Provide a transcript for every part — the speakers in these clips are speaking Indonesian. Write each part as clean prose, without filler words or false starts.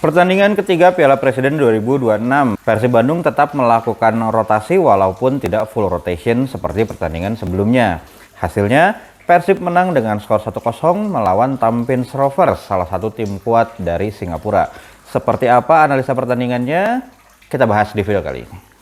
Pertandingan ketiga Piala Presiden 2026, Persib Bandung tetap melakukan rotasi walaupun tidak full rotation seperti pertandingan sebelumnya. Hasilnya, Persib menang dengan skor 1-0 melawan Tampines Rovers, salah satu tim kuat dari Singapura. Seperti apa analisa pertandingannya? Kita bahas di video kali ini.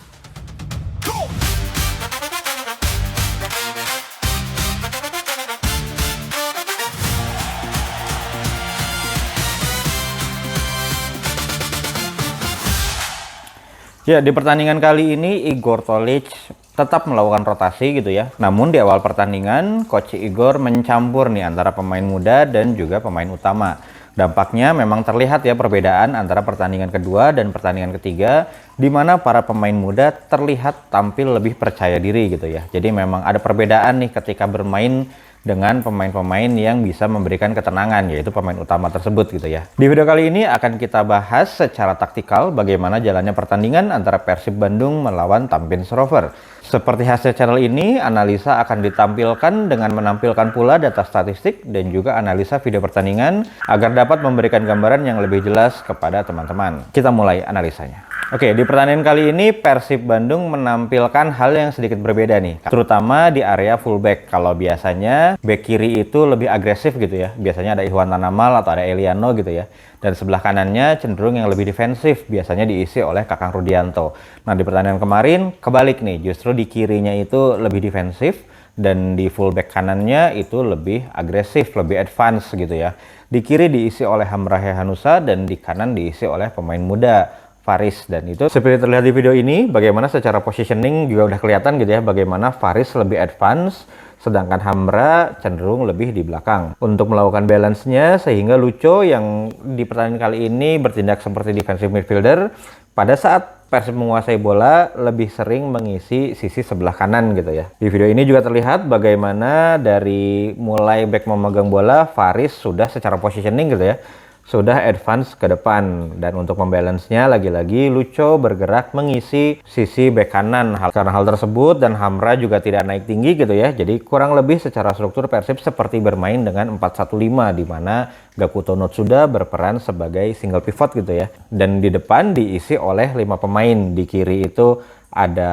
Ya, di pertandingan kali ini Igor Tolić tetap melakukan rotasi gitu ya. Namun di awal pertandingan, Coach Igor mencampur nih antara pemain muda dan juga pemain utama. Dampaknya memang terlihat ya perbedaan antara pertandingan kedua dan pertandingan ketiga, di mana para pemain muda terlihat tampil lebih percaya diri gitu ya. Jadi memang ada perbedaan nih ketika bermain dengan pemain-pemain yang bisa memberikan ketenangan, yaitu pemain utama tersebut gitu ya. Di video kali ini akan kita bahas secara taktikal bagaimana jalannya pertandingan antara Persib Bandung melawan Tampines Rovers. Seperti hasil channel ini, analisa akan ditampilkan dengan menampilkan pula data statistik dan juga analisa video pertandingan agar dapat memberikan gambaran yang lebih jelas kepada teman-teman. Kita mulai analisanya. Oke, di pertandingan kali ini Persib Bandung menampilkan hal yang sedikit berbeda nih, terutama di area fullback. Kalau biasanya back kiri itu lebih agresif gitu ya, biasanya ada Ihwan Tanamal atau ada Eliano gitu ya, dan sebelah kanannya cenderung yang lebih defensif, biasanya diisi oleh Kakang Rudianto. Nah, di pertandingan kemarin kebalik nih, justru di kirinya itu lebih defensif dan di fullback kanannya itu lebih agresif, lebih advance gitu ya. Di kiri diisi oleh Hamrahe Hanusa dan di kanan diisi oleh pemain muda Faris, dan itu seperti terlihat di video ini bagaimana secara positioning juga udah kelihatan gitu ya, bagaimana Faris lebih advance sedangkan Hamra cenderung lebih di belakang untuk melakukan balance-nya, sehingga Lucho yang di pertandingan kali ini bertindak seperti defensive midfielder pada saat Persib menguasai bola lebih sering mengisi sisi sebelah kanan gitu ya. Di video ini juga terlihat bagaimana dari mulai back memegang bola Faris sudah secara positioning gitu ya, sudah advance ke depan, dan untuk membalance-nya lagi-lagi Lucho bergerak mengisi sisi bek kanan. Karena hal tersebut dan Hamra juga tidak naik tinggi gitu ya, jadi kurang lebih secara struktur Persib seperti bermain dengan 4-1-5 di mana Gakuto Notsuda berperan sebagai single pivot gitu ya, dan di depan diisi oleh 5 pemain. Di kiri itu ada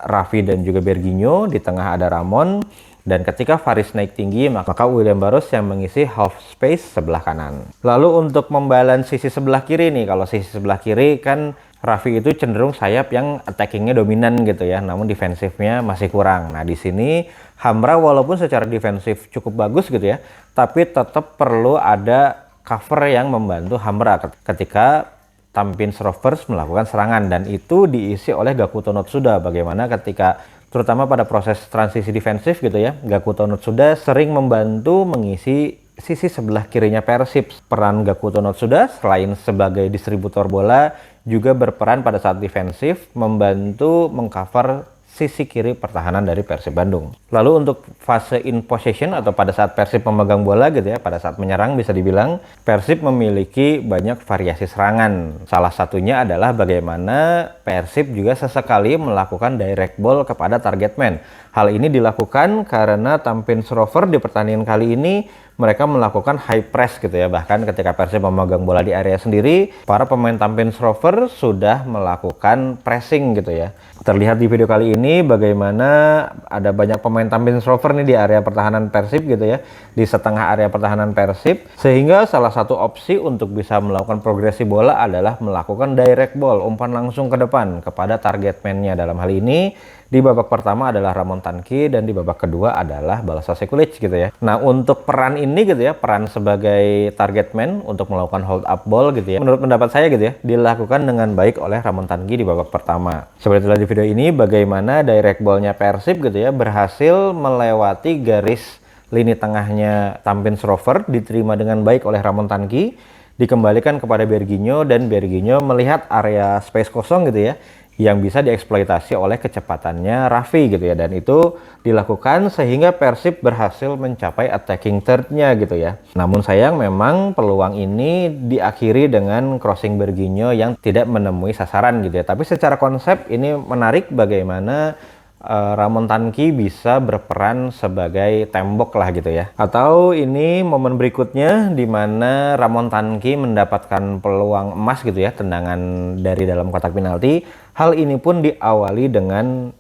Raffi dan juga Berginho, di tengah ada Ramon, dan ketika Faris naik tinggi, maka William Barros yang mengisi half space sebelah kanan. Lalu untuk membalance sisi sebelah kiri nih, kalau sisi sebelah kiri kan Raffi itu cenderung sayap yang attackingnya dominan gitu ya, namun defensifnya masih kurang. Nah, di sini Hamra walaupun secara defensif cukup bagus gitu ya, tapi tetap perlu ada cover yang membantu Hamra ketika Tampines Rovers melakukan serangan, dan itu diisi oleh Gakuto Notsuda. Bagaimana ketika terutama pada proses transisi defensif gitu ya, Gakuto Notsuda sering membantu mengisi sisi sebelah kirinya Persib. Peran Gakuto Notsuda selain sebagai distributor bola juga berperan pada saat defensif, membantu mengcover sisi kiri pertahanan dari Persib Bandung. Lalu untuk fase in possession atau pada saat Persib memegang bola gitu ya, pada saat menyerang bisa dibilang Persib memiliki banyak variasi serangan. Salah satunya adalah bagaimana Persib juga sesekali melakukan direct ball kepada target man. Hal ini dilakukan karena Tampines Rovers di pertandingan kali ini mereka melakukan high press gitu ya. Bahkan ketika Persib memegang bola di area sendiri, para pemain Tampines Rovers sudah melakukan pressing gitu ya. Terlihat di video kali ini bagaimana ada banyak pemain Tampines Rovers nih di area pertahanan Persib gitu ya, di setengah area pertahanan Persib, sehingga salah satu opsi untuk bisa melakukan progresi bola adalah melakukan direct ball, umpan langsung ke depan kepada target man-nya. Dalam hal ini di babak pertama adalah Ramon Tanki dan di babak kedua adalah Balasa Sekulic gitu ya. Nah, untuk peran ini gitu ya, peran sebagai target man untuk melakukan hold up ball gitu ya, menurut pendapat saya gitu ya, dilakukan dengan baik oleh Ramon Tanki di babak pertama. Seperti itulah di video ini bagaimana direct ball-nya Persib gitu ya berhasil melewati garis lini tengahnya Tampines Rovers, diterima dengan baik oleh Ramon Tanki, dikembalikan kepada Berginho, dan Berginho melihat area space kosong gitu ya, yang bisa dieksploitasi oleh kecepatannya Raffi gitu ya, dan itu dilakukan sehingga Persib berhasil mencapai attacking third-nya gitu ya. Namun sayang memang peluang ini diakhiri dengan crossing Berginho yang tidak menemui sasaran gitu ya. Tapi secara konsep ini menarik bagaimana Ramon Tanki bisa berperan sebagai tembok lah gitu ya. Atau ini momen berikutnya di mana Ramon Tanki mendapatkan peluang emas gitu ya, tendangan dari dalam kotak penalti. Hal ini pun diawali dengan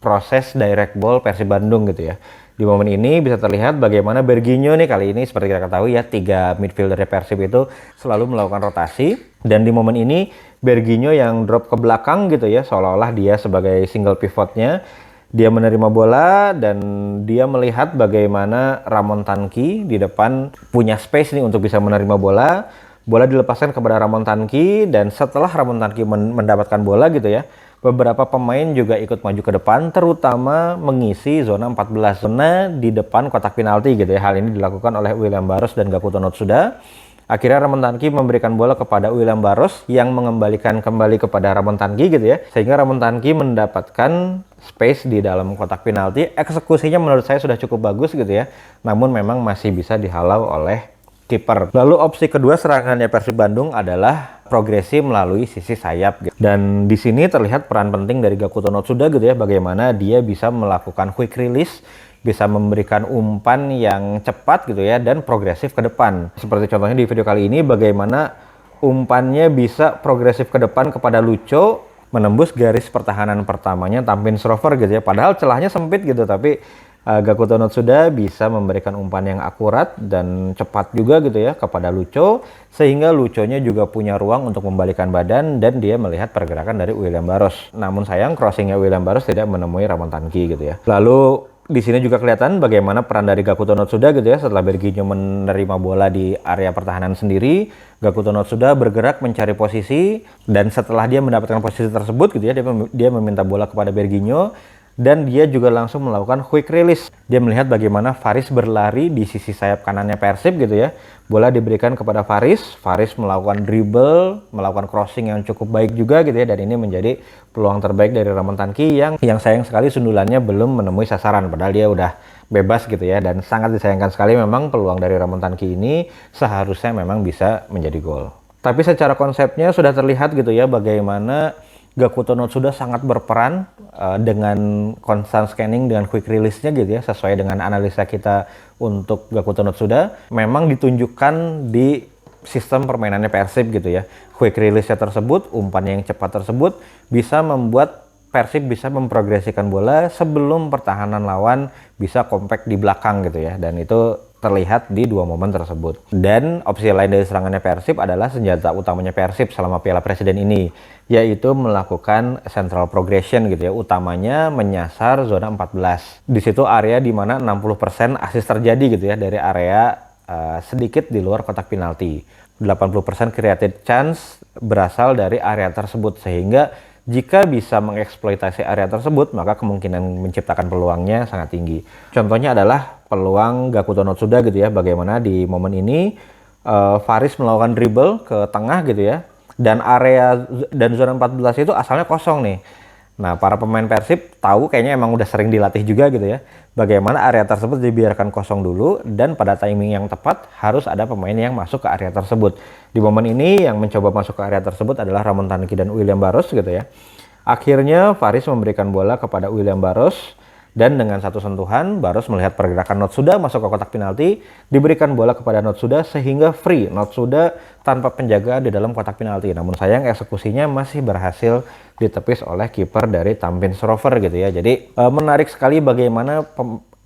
proses direct ball Persib Bandung gitu ya. Di momen ini bisa terlihat bagaimana Berginho nih kali ini seperti kita ketahui ya, 3 midfielder Persib itu selalu melakukan rotasi, dan di momen ini Berginho yang drop ke belakang gitu ya, seolah-olah dia sebagai single pivotnya. Dia menerima bola dan dia melihat bagaimana Ramon Tanki di depan punya space nih untuk bisa menerima bola. Bola dilepaskan kepada Ramon Tanki, dan setelah Ramon Tanki mendapatkan bola gitu ya, beberapa pemain juga ikut maju ke depan, terutama mengisi zona 14, zona di depan kotak penalti gitu ya. Hal ini dilakukan oleh William Barros dan Gakuto Notsuda. Akhirnya Ramon Tanki memberikan bola kepada William Barros yang mengembalikan kembali kepada Ramon Tanki gitu ya. Sehingga Ramon Tanki mendapatkan space di dalam kotak penalti. Eksekusinya menurut saya sudah cukup bagus gitu ya. Namun memang masih bisa dihalau oleh kiper. Lalu opsi kedua serangannya Persib Bandung adalah progresi melalui sisi sayap gitu. Dan di sini terlihat peran penting dari Gakuto Notsuda gitu ya, bagaimana dia bisa melakukan quick release, bisa memberikan umpan yang cepat gitu ya, dan progresif ke depan. Seperti contohnya di video kali ini, bagaimana umpannya bisa progresif ke depan kepada Lucho, menembus garis pertahanan pertamanya Tampin Srover gitu ya. Padahal celahnya sempit gitu, tapi Gakuto Notsuda bisa memberikan umpan yang akurat dan cepat juga gitu ya kepada Lucho, sehingga Luchonya juga punya ruang untuk membalikan badan dan dia melihat pergerakan dari William Barros. Namun sayang crossingnya William Barros tidak menemui Ramon Tanki gitu ya. Lalu di sini juga kelihatan bagaimana peran dari Gakuto Notsuda gitu ya. Setelah Berginho menerima bola di area pertahanan sendiri, Gakuto Notsuda bergerak mencari posisi, dan setelah dia mendapatkan posisi tersebut gitu ya, dia meminta bola kepada Berginho, dan dia juga langsung melakukan quick release. Dia melihat bagaimana Faris berlari di sisi sayap kanannya Persib gitu ya. Bola diberikan kepada Faris melakukan dribble, melakukan crossing yang cukup baik juga gitu ya, dan ini menjadi peluang terbaik dari Ramon Tanki yang sayang sekali sundulannya belum menemui sasaran, padahal dia udah bebas gitu ya, dan sangat disayangkan sekali memang peluang dari Ramon Tanki ini seharusnya memang bisa menjadi gol. Tapi secara konsepnya sudah terlihat gitu ya bagaimana Gakuto Notsuda sangat berperan dengan constant scanning, dengan quick release-nya gitu ya, sesuai dengan analisa kita untuk Gakuto Notsuda. Memang ditunjukkan di sistem permainannya Persib gitu ya. Quick release-nya tersebut, umpan yang cepat tersebut bisa membuat Persib bisa memprogresikan bola sebelum pertahanan lawan bisa kompak di belakang gitu ya, dan itu terlihat di dua momen tersebut. Dan opsi lain dari serangannya Persib adalah senjata utamanya Persib selama Piala Presiden ini, yaitu melakukan central progression gitu ya, utamanya menyasar zona 14. Di situ area di mana 60% assist terjadi gitu ya, dari area sedikit di luar kotak penalti. 80% created chance berasal dari area tersebut, sehingga jika bisa mengeksploitasi area tersebut, maka kemungkinan menciptakan peluangnya sangat tinggi. Contohnya adalah peluang Gakuto Notsuda gitu ya, bagaimana di momen ini Faris melakukan dribble ke tengah gitu ya, dan area dan zona 14 itu asalnya kosong nih. Nah, para pemain Persib tahu, kayaknya emang udah sering dilatih juga gitu ya, bagaimana area tersebut dibiarkan kosong dulu, dan pada timing yang tepat harus ada pemain yang masuk ke area tersebut. Di momen ini yang mencoba masuk ke area tersebut adalah Ramon Tanki dan William Barros gitu ya. Akhirnya Faris memberikan bola kepada William Barros, dan dengan satu sentuhan Barros melihat pergerakan Notsuda masuk ke kotak penalti, diberikan bola kepada Notsuda sehingga free Notsuda tanpa penjagaan di dalam kotak penalti. Namun sayang eksekusinya masih berhasil ditepis oleh kiper dari Tampin Srover gitu ya. Jadi menarik sekali bagaimana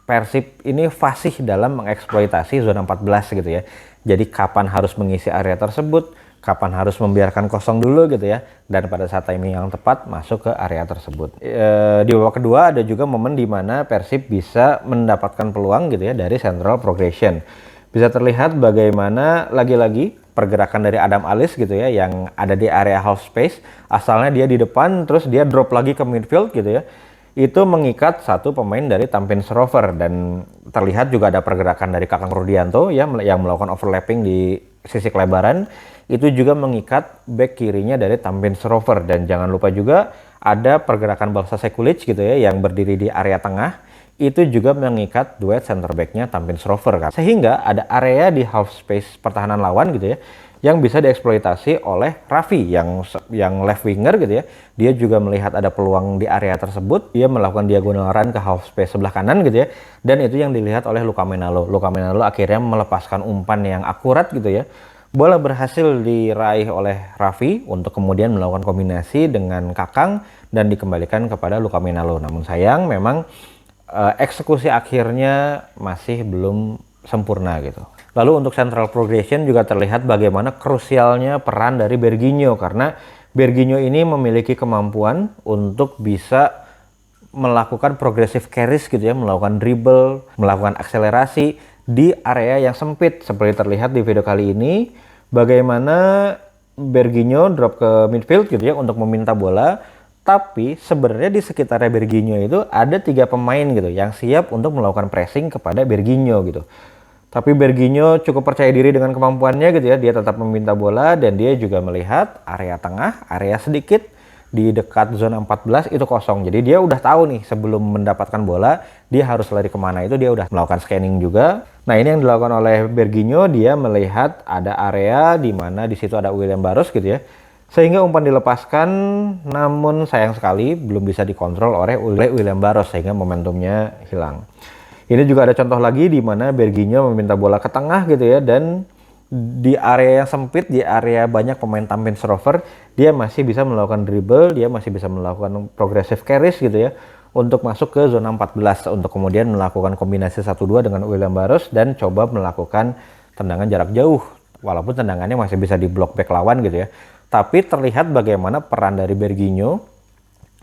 Persib ini fasih dalam mengeksploitasi zona 14 gitu ya. Jadi kapan harus mengisi area tersebut, kapan harus membiarkan kosong dulu gitu ya, dan pada saat timing yang tepat masuk ke area tersebut. Di babak kedua ada juga momen di mana Persib bisa mendapatkan peluang gitu ya dari central progression. Bisa terlihat bagaimana lagi-lagi pergerakan dari Adam Alis gitu ya, yang ada di area half space. Asalnya dia di depan, terus dia drop lagi ke midfield gitu ya. Itu mengikat satu pemain dari Tampin Srover, dan terlihat juga ada pergerakan dari Kakang Rudianto ya, yang melakukan overlapping di sisi kelebaran. Itu juga mengikat back kirinya dari Tampin Srover, dan jangan lupa juga ada pergerakan Balsa Sekulic gitu ya, yang berdiri di area tengah. Itu juga mengikat duet center backnya Tampin Srover kan. Sehingga ada area di half space pertahanan lawan gitu ya, yang bisa dieksploitasi oleh Raffi yang left winger gitu ya. Dia juga melihat ada peluang di area tersebut, dia melakukan diagonal run ke half space sebelah kanan gitu ya. Dan itu yang dilihat oleh Luka Menalo. Luka Menalo akhirnya melepaskan umpan yang akurat gitu ya. Bola berhasil diraih oleh Raffi untuk kemudian melakukan kombinasi dengan Kakang dan dikembalikan kepada Luka Menalo. Namun sayang memang eksekusi akhirnya masih belum sempurna gitu. Lalu untuk central progression juga terlihat bagaimana krusialnya peran dari Berginho, karena Berginho ini memiliki kemampuan untuk bisa melakukan progressive carries gitu ya, melakukan dribble, melakukan akselerasi di area yang sempit seperti terlihat di video kali ini. Bagaimana Berginho drop ke midfield gitu ya untuk meminta bola, tapi sebenarnya di sekitarnya Berginho itu ada 3 pemain gitu yang siap untuk melakukan pressing kepada Berginho gitu. Tapi Berginho cukup percaya diri dengan kemampuannya gitu ya, dia tetap meminta bola dan dia juga melihat area tengah, area sedikit di dekat zona 14 itu kosong. Jadi dia udah tahu nih sebelum mendapatkan bola dia harus lari kemana, itu dia udah melakukan scanning juga. Nah ini yang dilakukan oleh Berginho, dia melihat ada area di mana di situ ada William Barros gitu ya. Sehingga umpan dilepaskan, namun sayang sekali belum bisa dikontrol oleh William Barros sehingga momentumnya hilang. Ini juga ada contoh lagi di mana Berginho meminta bola ke tengah gitu ya, dan di area yang sempit, di area banyak pemain tampil server, dia masih bisa melakukan dribble, dia masih bisa melakukan progressive carries gitu ya, untuk masuk ke zona 14 untuk kemudian melakukan kombinasi 1-2 dengan William Barros dan coba melakukan tendangan jarak jauh, walaupun tendangannya masih bisa di block back lawan gitu ya. Tapi terlihat bagaimana peran dari Berginho,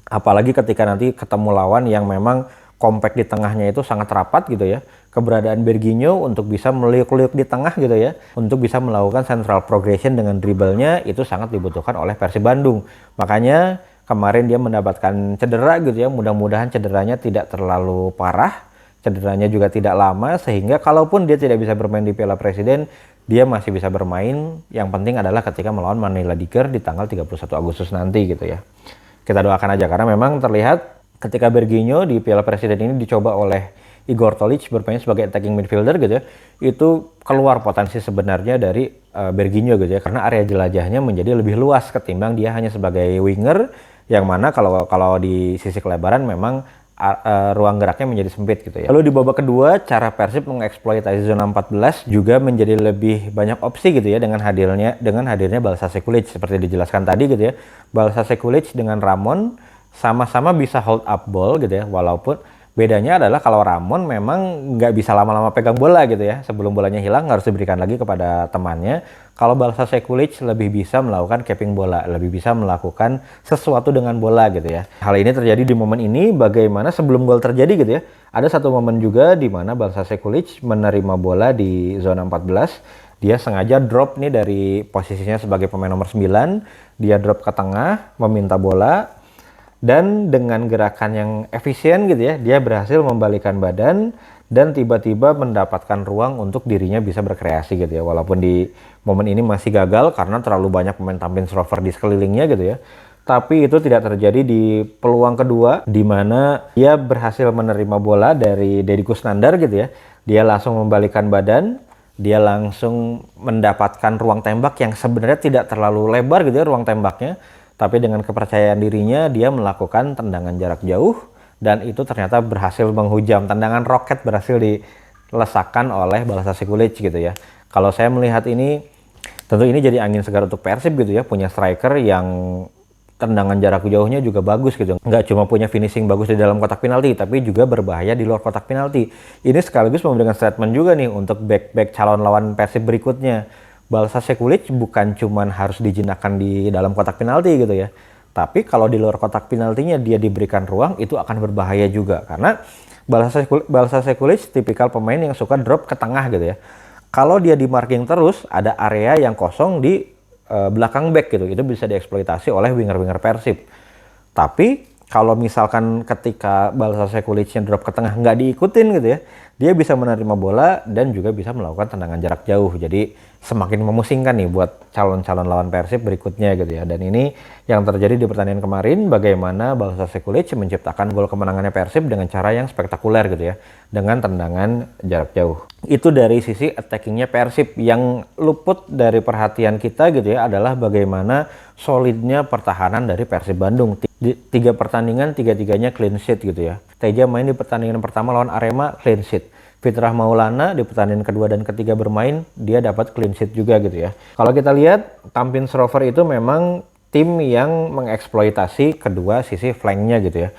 apalagi ketika nanti ketemu lawan yang memang compact di tengahnya itu sangat rapat gitu ya. Keberadaan Berginho untuk bisa meliuk-liuk di tengah gitu ya, untuk bisa melakukan central progression dengan dribblenya itu sangat dibutuhkan oleh Persib Bandung. Makanya kemarin dia mendapatkan cedera gitu ya, mudah-mudahan cederanya tidak terlalu parah, cederanya juga tidak lama, sehingga kalaupun dia tidak bisa bermain di Piala Presiden, dia masih bisa bermain. Yang penting adalah ketika melawan Manila Diker di tanggal 31 Agustus nanti gitu ya. Kita doakan aja, karena memang terlihat ketika Berginho di Piala Presiden ini dicoba oleh Igor Tolic bermain sebagai attacking midfielder gitu ya, itu keluar potensi sebenarnya dari Berginho gitu ya, karena area jelajahnya menjadi lebih luas ketimbang dia hanya sebagai winger, yang mana kalau di sisi kelebaran memang ruang geraknya menjadi sempit gitu ya. Lalu di babak kedua, cara Persib mengeksploitasi zona 14 juga menjadi lebih banyak opsi gitu ya, dengan hadirnya Balsa Sekulic seperti dijelaskan tadi gitu ya. Balsa Sekulic dengan Ramon sama-sama bisa hold up ball gitu ya, walaupun bedanya adalah kalau Ramon memang nggak bisa lama-lama pegang bola gitu ya, sebelum bolanya hilang harus diberikan lagi kepada temannya. Kalau Balsa Sekulic lebih bisa melakukan capping bola, lebih bisa melakukan sesuatu dengan bola gitu ya. Hal ini terjadi di momen ini, bagaimana sebelum gol terjadi gitu ya, ada satu momen juga di mana Balsa Sekulic menerima bola di zona 14. Dia sengaja drop nih dari posisinya sebagai pemain nomor 9, dia drop ke tengah meminta bola. Dan dengan gerakan yang efisien gitu ya, dia berhasil membalikan badan dan tiba-tiba mendapatkan ruang untuk dirinya bisa berkreasi gitu ya. Walaupun di momen ini masih gagal karena terlalu banyak pemain tampil server di sekelilingnya gitu ya. Tapi itu tidak terjadi di peluang kedua, di mana dia berhasil menerima bola dari Deddy Kusnandar gitu ya. Dia langsung membalikan badan, dia langsung mendapatkan ruang tembak yang sebenarnya tidak terlalu lebar gitu ya ruang tembaknya. Tapi dengan kepercayaan dirinya, dia melakukan tendangan jarak jauh, dan itu ternyata berhasil menghujam. Tendangan roket berhasil dilesakkan oleh Balsa Sekulic gitu ya. Kalau saya melihat ini, tentu ini jadi angin segar untuk Persib gitu ya, punya striker yang tendangan jarak jauhnya juga bagus gitu. Nggak cuma punya finishing bagus di dalam kotak penalti, tapi juga berbahaya di luar kotak penalti. Ini sekaligus memberikan statement juga nih untuk back-back calon lawan Persib berikutnya. Balsa Sekulic bukan cuman harus dijinakkan di dalam kotak penalti gitu ya, tapi kalau di luar kotak penaltinya dia diberikan ruang, itu akan berbahaya juga, karena Balsa Sekulic tipikal pemain yang suka drop ke tengah gitu ya. Kalau dia di marking terus, ada area yang kosong di belakang back gitu, itu bisa dieksploitasi oleh winger-winger Persib. Tapi kalau misalkan ketika Balsa Sekulicnya drop ke tengah nggak diikutin gitu ya, dia bisa menerima bola dan juga bisa melakukan tendangan jarak jauh. Jadi semakin memusingkan nih buat calon-calon lawan Persib berikutnya gitu ya. Dan ini yang terjadi di pertandingan kemarin, bagaimana Balsa Sekulic menciptakan gol kemenangannya Persib dengan cara yang spektakuler gitu ya, dengan tendangan jarak jauh. Itu dari sisi attackingnya Persib. Yang luput dari perhatian kita gitu ya adalah bagaimana solidnya pertahanan dari Persib Bandung. 3 pertandingan, 3-tiganya clean sheet gitu ya. Teja main di pertandingan pertama lawan Arema, clean sheet. Fitrah Maulana di pertandingan kedua dan ketiga bermain, dia dapat clean sheet juga gitu ya. Kalau kita lihat, Tampines Rover itu memang tim yang mengeksploitasi kedua sisi flanknya gitu ya.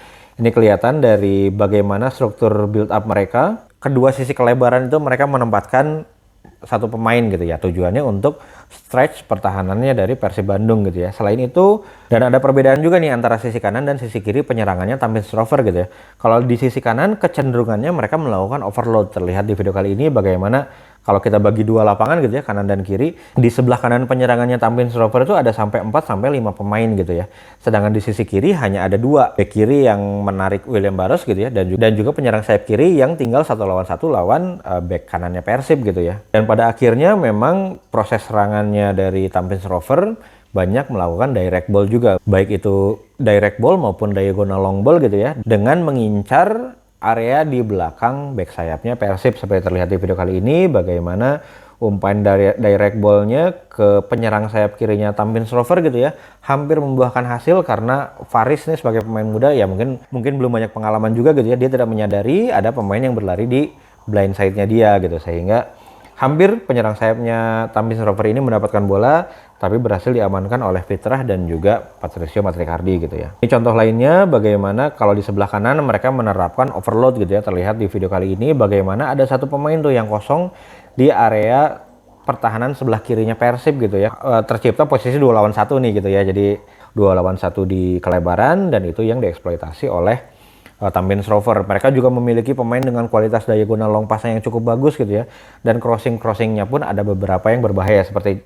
Ini kelihatan dari bagaimana struktur build up mereka. Kedua sisi kelebaran itu mereka menempatkan satu pemain gitu ya, tujuannya untuk stretch pertahanannya dari Persib Bandung gitu ya. Selain itu, dan ada perbedaan juga nih antara sisi kanan dan sisi kiri penyerangannya Tampines Rover gitu ya. Kalau di sisi kanan kecenderungannya mereka melakukan overload. Terlihat di video kali ini bagaimana kalau kita bagi dua lapangan gitu ya, kanan dan kiri, di sebelah kanan penyerangannya Tampines Rover itu ada sampai 4-5 pemain gitu ya. Sedangkan di sisi kiri hanya ada 2. Bek kiri yang menarik William Barros gitu ya, dan juga penyerang sayap kiri yang tinggal 1 lawan 1 lawan bek kanannya Persib gitu ya. Dan pada akhirnya memang proses serangannya dari Tampines Rover banyak melakukan direct ball juga. Baik itu direct ball maupun diagonal long ball gitu ya, dengan mengincar area di belakang back sayapnya Persib. Seperti terlihat di video kali ini bagaimana umpan dari direct ball-nya ke penyerang sayap kirinya Tampines Rover gitu ya, hampir membuahkan hasil karena Faris nih sebagai pemain muda ya mungkin belum banyak pengalaman juga gitu ya, dia tidak menyadari ada pemain yang berlari di blind side-nya dia gitu, sehingga hampir penyerang sayapnya Tampines Rover ini mendapatkan bola, tapi berhasil diamankan oleh Fitrah dan juga Patricio Matricardi gitu ya. Ini contoh lainnya bagaimana kalau di sebelah kanan mereka menerapkan overload gitu ya. Terlihat di video kali ini bagaimana ada satu pemain tuh yang kosong di area pertahanan sebelah kirinya Persib gitu ya. Tercipta posisi 2 lawan 1 nih gitu ya. Jadi 2 lawan 1 di kelebaran, dan itu yang dieksploitasi oleh Tampines Rover. Mereka juga memiliki pemain dengan kualitas diagonal long pass yang cukup bagus gitu ya. Dan crossingnya pun ada beberapa yang berbahaya seperti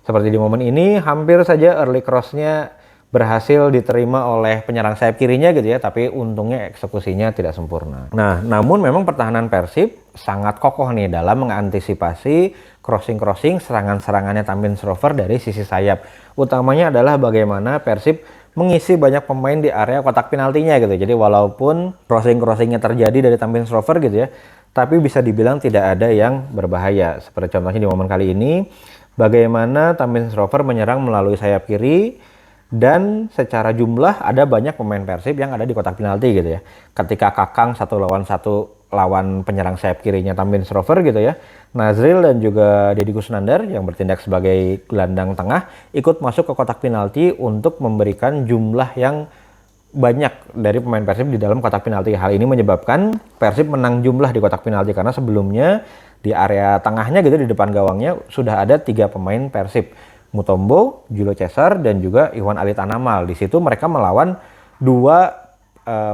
di momen ini hampir saja early cross-nya berhasil diterima oleh penyerang sayap kirinya gitu ya, tapi untungnya eksekusinya tidak sempurna. Nah, namun memang pertahanan Persib sangat kokoh nih dalam mengantisipasi crossing serangan-serangannya Tampines Rover dari sisi sayap. Utamanya adalah bagaimana Persib mengisi banyak pemain di area kotak penaltinya gitu. Jadi walaupun crossingnya terjadi dari Tampines Rover gitu ya, tapi bisa dibilang tidak ada yang berbahaya. Seperti contohnya di momen kali ini, bagaimana Tampines Rover menyerang melalui sayap kiri, dan secara jumlah ada banyak pemain Persib yang ada di kotak penalti gitu ya. Ketika Kakang 1 lawan 1 lawan penyerang sayap kirinya Tampines Rover gitu ya, Nazril dan juga Deddy Kusnandar yang bertindak sebagai gelandang tengah ikut masuk ke kotak penalti untuk memberikan jumlah yang banyak dari pemain Persib di dalam kotak penalti. Hal ini menyebabkan Persib menang jumlah di kotak penalti karena sebelumnya di area tengahnya gitu, di depan gawangnya sudah ada 3 pemain Persib, Mutombo, Julio Cesar, dan juga Iwan Ali Tanamal. Di situ mereka melawan 2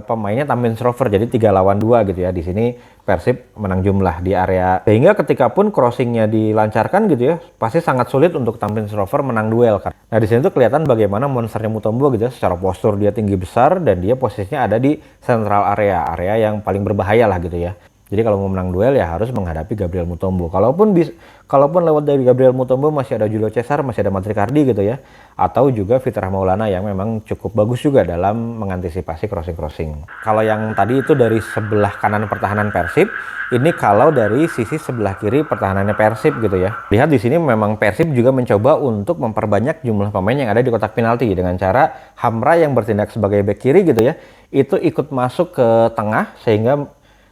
pemainnya Tampines Rover, jadi 3 lawan 2 gitu ya. Di sini Persib menang jumlah di area, sehingga ketika pun crossingnya dilancarkan gitu ya, pasti sangat sulit untuk Tampines Rover menang duel kan. Nah di sini tuh kelihatan bagaimana monsternya Mutombo gitu ya, secara postur dia tinggi besar dan dia posisinya ada di central area yang paling berbahaya lah gitu ya. Jadi kalau mau menang duel ya harus menghadapi Gabriel Mutombo. Kalaupun lewat dari Gabriel Mutombo masih ada Julio Cesar, masih ada Matricardi gitu ya. Atau juga Fitrah Maulana yang memang cukup bagus juga dalam mengantisipasi crossing. Kalau yang tadi itu dari sebelah kanan pertahanan Persib, ini kalau dari sisi sebelah kiri pertahanannya Persib gitu ya. Lihat di sini memang Persib juga mencoba untuk memperbanyak jumlah pemain yang ada di kotak penalti dengan cara Hamra yang bertindak sebagai bek kiri gitu ya. Itu ikut masuk ke tengah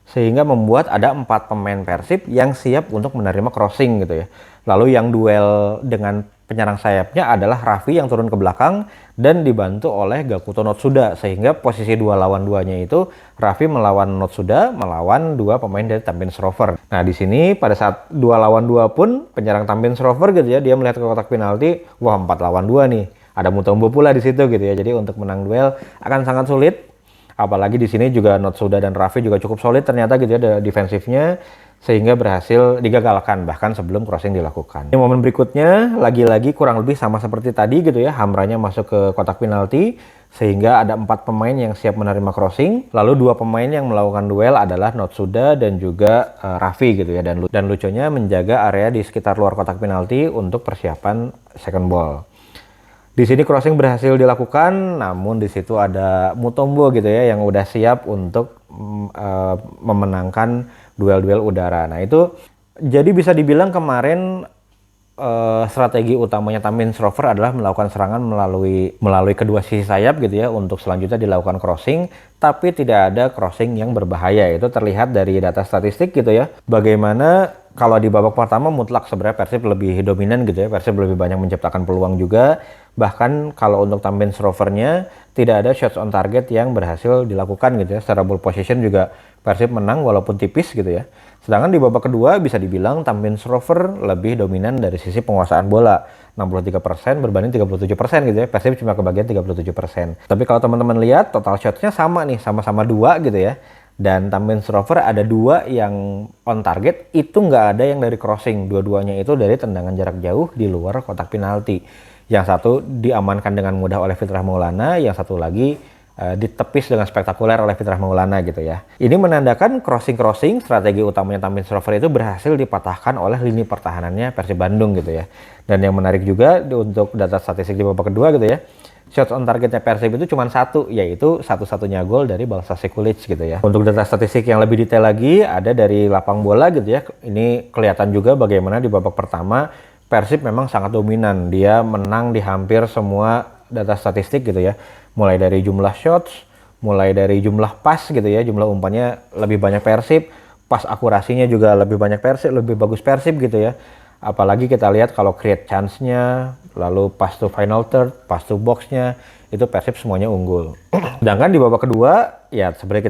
sehingga membuat ada 4 pemain Persib yang siap untuk menerima crossing gitu ya. Lalu yang duel dengan penyerang sayapnya adalah Raffi yang turun ke belakang dan dibantu oleh Gakuto Notsuda, sehingga posisi 2 lawan 2-nya itu Raffi melawan Notsuda melawan 2 pemain dari Tampines Rover. Nah di sini pada saat 2 lawan 2 pun penyerang Tampines Rover gitu ya, dia melihat ke kotak penalti, wah 4 lawan 2 nih. Ada Mutombo pula di situ gitu ya. Jadi untuk menang duel akan sangat sulit. Apalagi di sini juga Notsuda dan Raffi juga cukup solid ternyata gitu ya defensifnya, sehingga berhasil digagalkan bahkan sebelum crossing dilakukan. Di momen berikutnya lagi-lagi kurang lebih sama seperti tadi gitu ya, Hamranya masuk ke kotak penalti sehingga ada 4 pemain yang siap menerima crossing, lalu 2 pemain yang melakukan duel adalah Notsuda dan juga Raffi gitu ya, dan lucunya menjaga area di sekitar luar kotak penalti untuk persiapan second ball. Di sini crossing berhasil dilakukan, namun di situ ada Mutombo gitu ya yang udah siap untuk memenangkan duel-duel udara. Nah itu jadi bisa dibilang kemarin strategi utamanya Tamin Shrover adalah melakukan serangan melalui kedua sisi sayap gitu ya untuk selanjutnya dilakukan crossing, tapi tidak ada crossing yang berbahaya. Itu terlihat dari data statistik gitu ya. Bagaimana kalau di babak pertama mutlak sebenarnya Persib lebih dominan gitu ya. Persib lebih banyak menciptakan peluang juga. Bahkan kalau untuk Tamin Shrover-nya tidak ada shots on target yang berhasil dilakukan gitu ya. Secara ball position juga Persib menang walaupun tipis gitu ya. Sedangkan di babak kedua bisa dibilang Tamin Shrover lebih dominan dari sisi penguasaan bola. 63% berbanding 37% gitu ya. Persib cuma kebagian 37%. Tapi kalau teman-teman lihat total shots-nya sama nih, sama-sama 2 gitu ya. Dan Tamin Shrover ada 2 yang on target, itu nggak ada yang dari crossing. Dua-duanya itu dari tendangan jarak jauh di luar kotak penalti. Yang satu diamankan dengan mudah oleh Fitrah Maulana, yang satu lagi ditepis dengan spektakuler oleh Fitrah Maulana gitu ya. Ini menandakan crossing-crossing strategi utamanya Tamin Shrover itu berhasil dipatahkan oleh lini pertahanannya Persib Bandung gitu ya. Dan yang menarik juga untuk data statistik di babak kedua gitu ya, shots on targetnya Persib itu cuma 1, yaitu satu-satunya gol dari Balsa Sekulic gitu ya. Untuk data statistik yang lebih detail lagi ada dari lapang bola gitu ya. Ini kelihatan juga bagaimana di babak pertama Persib memang sangat dominan. Dia menang di hampir semua data statistik gitu ya. Mulai dari jumlah shots, mulai dari jumlah pas gitu ya. Jumlah umpannya lebih banyak Persib, pas akurasinya juga lebih banyak Persib, lebih bagus Persib gitu ya. Apalagi kita lihat kalau create chance-nya, lalu pass to final third, pass to box-nya, itu Persib semuanya unggul. Sedangkan di babak kedua, ya seperti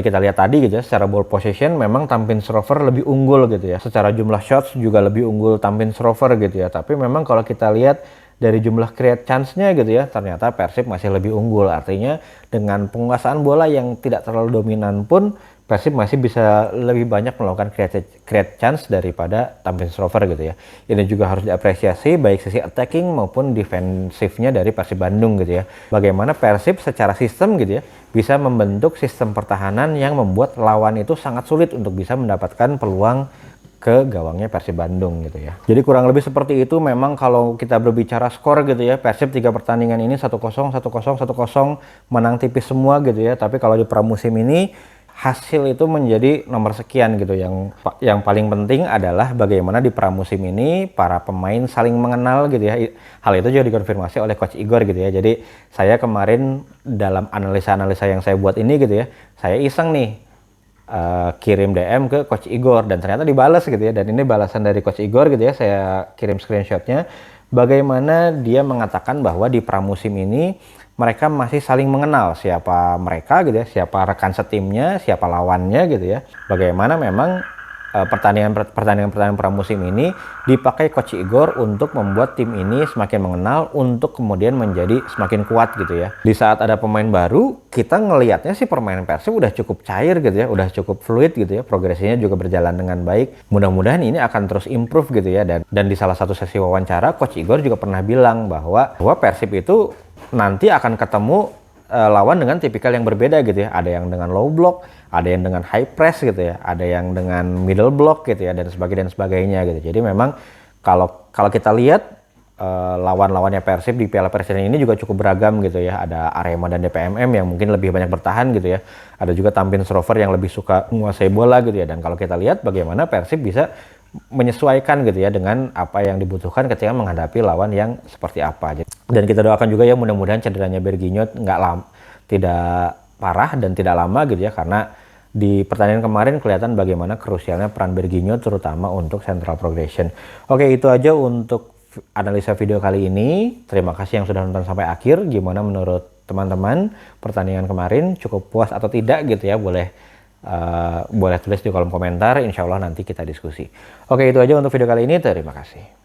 kita lihat tadi gitu ya, secara ball possession memang Tamin Shrover lebih unggul gitu ya. Secara jumlah shots juga lebih unggul Tamin Shrover gitu ya. Tapi memang kalau kita lihat dari jumlah create chance-nya gitu ya, ternyata Persib masih lebih unggul. Artinya dengan penguasaan bola yang tidak terlalu dominan pun Persib masih bisa lebih banyak melakukan create chance daripada Tamin Shrover gitu ya. Ini juga harus diapresiasi baik sisi attacking maupun defensifnya dari Persib Bandung gitu ya. Bagaimana Persib secara sistem gitu ya bisa membentuk sistem pertahanan yang membuat lawan itu sangat sulit untuk bisa mendapatkan peluang ke gawangnya Persib Bandung gitu ya. Jadi kurang lebih seperti itu. Memang kalau kita berbicara skor gitu ya, Persib 3 pertandingan ini 1-0, 1-0, 1-0 menang tipis semua gitu ya. Tapi kalau di pramusim ini hasil itu menjadi nomor sekian gitu. Yang paling penting adalah bagaimana di pramusim ini para pemain saling mengenal gitu ya. Hal itu juga dikonfirmasi oleh Coach Igor gitu ya. Jadi saya kemarin dalam analisa-analisa yang saya buat ini gitu ya, saya iseng nih kirim DM ke Coach Igor dan ternyata dibalas gitu ya. Dan ini balasan dari Coach Igor gitu ya, saya kirim screenshotnya. Bagaimana dia mengatakan bahwa di pramusim ini mereka masih saling mengenal siapa mereka gitu ya, siapa rekan setimnya, siapa lawannya gitu ya. Bagaimana memang pertandingan pramusim ini dipakai Coach Igor untuk membuat tim ini semakin mengenal untuk kemudian menjadi semakin kuat gitu ya. Di saat ada pemain baru, kita ngelihatnya sih permainan Persib udah cukup cair gitu ya, udah cukup fluid gitu ya, progresinya juga berjalan dengan baik. Mudah-mudahan ini akan terus improve gitu ya. Dan di salah satu sesi wawancara Coach Igor juga pernah bilang bahwa Persib itu nanti akan ketemu lawan dengan tipikal yang berbeda gitu ya. Ada yang dengan low block, ada yang dengan high press gitu ya, ada yang dengan middle block gitu ya, dan sebagainya gitu. Jadi memang kalau kita lihat lawan-lawannya Persib di Piala Presiden ini juga cukup beragam gitu ya. Ada Arema dan DPMM yang mungkin lebih banyak bertahan gitu ya. Ada juga Tamin Shrover yang lebih suka menguasai bola gitu ya. Dan kalau kita lihat bagaimana Persib bisa menyesuaikan gitu ya dengan apa yang dibutuhkan ketika menghadapi lawan yang seperti apa. Dan kita doakan juga ya mudah-mudahan cederanya Berginho tidak parah dan tidak lama gitu ya, karena di pertandingan kemarin kelihatan bagaimana krusialnya peran Berginho terutama untuk central progression. Oke, itu aja untuk analisa video kali ini. Terima kasih yang sudah nonton sampai akhir. Gimana menurut teman-teman pertandingan kemarin, cukup puas atau tidak gitu ya? Boleh tulis di kolom komentar, insya Allah nanti kita diskusi. Oke, itu aja untuk video kali ini. Terima kasih.